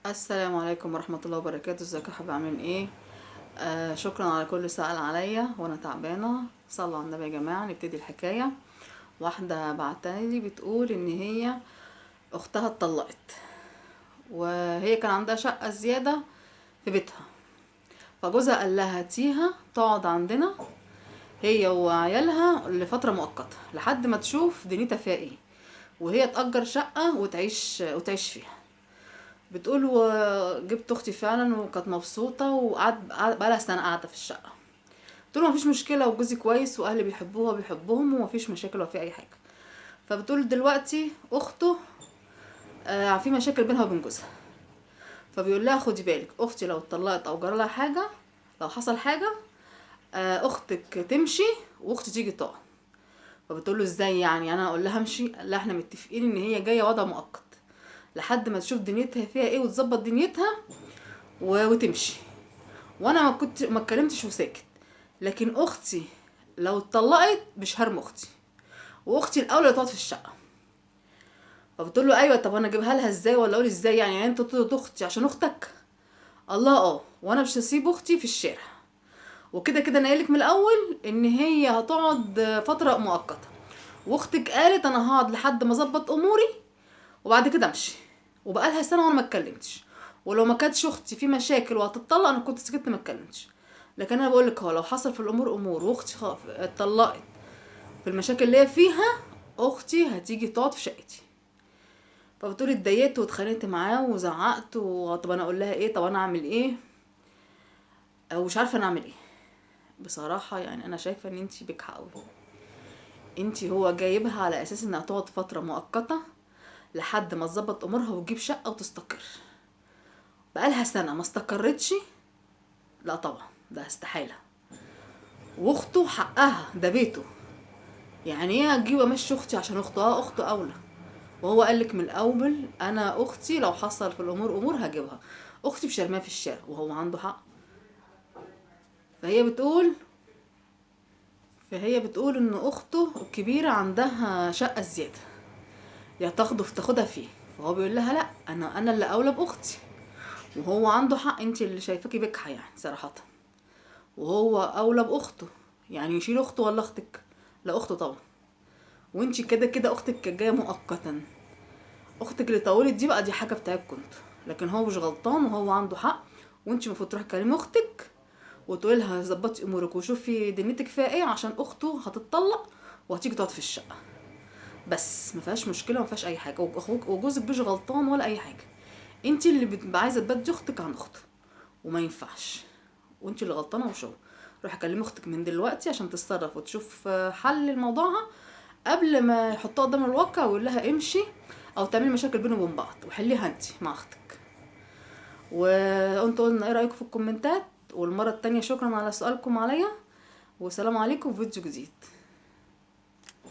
السلام عليكم ورحمة الله وبركاته. ازيكم يا حبايبي، عاملين ايه؟ شكرا على كل سأل عليا وانا تعبانة. صلوا على النبي يا جماعة. نبتدي الحكاية. واحدة بعتلي بتقول ان هي اختها اتطلقت، وهي كان عندها شقة زيادة في بيتها، فجوزها قال لها هاتيها تقعد عندنا هي وعيالها لفترة مؤقتة لحد ما تشوف دنيتها فيها ايه، وهي تأجر شقة وتعيش فيها. بتقول وجبت اختي فعلا وكانت مبسوطه، بقالها سنه قاعده في الشقه. قلت له مفيش مشكله وجوزي كويس واهلي بيحبوها وبيحبهم ومفيش مشاكل ولا في اي حاجه. فبتقول دلوقتي اخته في مشاكل بينها وبين جوزها، فبيقول لها خدي بالك اختي لو اتطلقت او جرى لها حاجه، لو حصل حاجه اختك تمشي واختي تيجي تقعد. فبتقول له ازاي يعني انا اقول لها امشي؟ لا احنا متفقين ان هي جايه وضع مؤقت لحد ما تشوف دنيتها فيها ايه وتظبط دنيتها وتمشي. وانا ما اتكلمتش وساكت. لكن اختي لو اتطلقت مش هرمي اختي، واختي الاولى اللي تقعد في الشقه. فبتقول له ايوه، طب انا اجيبها لها ازاي ولا اقول ازاي؟ يعني انت تطرد اختي عشان اختك؟ الله وانا مش هسيب اختي في الشارع، وكده كده انا قايلك من الاول ان هي هتقعد فتره مؤقته، واختك قالت انا هقعد لحد ما اظبط اموري وبعد كده امشي. وبقالها سنه وانا ما اتكلمتش، ولو ما كانتش اختي في مشاكل وهتطلق انا كنت سكت ما اتكلمتش. لكن انا بقول لك هو لو حصل في الامور امور واختي اتطلقت في المشاكل اللي هي فيها، اختي هتيجي تقعد في شقتي. فبتقولي اتضايقت واتخانقت معاه وزعقت، طب انا اقول لها ايه؟ طب انا اعمل ايه؟ او مش عارفه انا اعمل ايه بصراحه. يعني انا شايفه ان انتي بجحة قوي. انتي هو جايبها على اساس انها تقعد فتره مؤقته لحد ما تظبط امورها وتجيب شقه وتستقر. بقالها سنه ما استقرتش؟ لا طبعا، ده استحاله. واخته حقها، ده بيته. يعني ايه اجيب امشي اختي عشان اخته؟ اخته اولى. وهو قالك من الاول انا اختي لو حصل في الامور امور هجيبها، اختي مش هرميها في الشارع، وهو عنده حق. فهي بتقول فهي بتقول ان اخته الكبيره عندها شقه زياده، يا تاخدها فيه. فهو بيقول لها لا، انا اللي اولى باختي. وهو عنده حق، انت اللي شايفاكي بجحة يعني صراحه. وهو اولى باخته، يعني يشيل اخته ولا اختك؟ لا اخته طبعا. وانت كده كده اختك كانت جايه مؤقتا. اختك اللي طولت دي بقى دي حاجه بتاعتكم انتوا، لكن هو مش غلطان وهو عنده حق. وانت المفروض تروحي تكلمي اختك وتقولي لها ظبطي امورك وشوفي دنيتك فيها ايه، عشان اخته هتتطلق وهتيجي تقعد في الشقه. بس ما فيهاش مشكله وما فيهاش اي حاجه، واخوك وجوزك مش غلطان ولا اي حاجه. انت اللي بتبقى عايزه تبدي اختك عن اخته، وما ينفعش. وانت اللي غلطانه وشو. روحي كلمي اختك من دلوقتي عشان تتصرف وتشوف حل لموضوعها قبل ما يحطها قدام الواقع ويقول لها امشي، او تعملي مشاكل بينهم وبين بعض، وحليها انت مع اختك. وانتوا قلنا ايه رايكم في الكومنتات. والمره التانية شكرا على سؤالكم عليا، والسلام عليكم في فيديو جديد.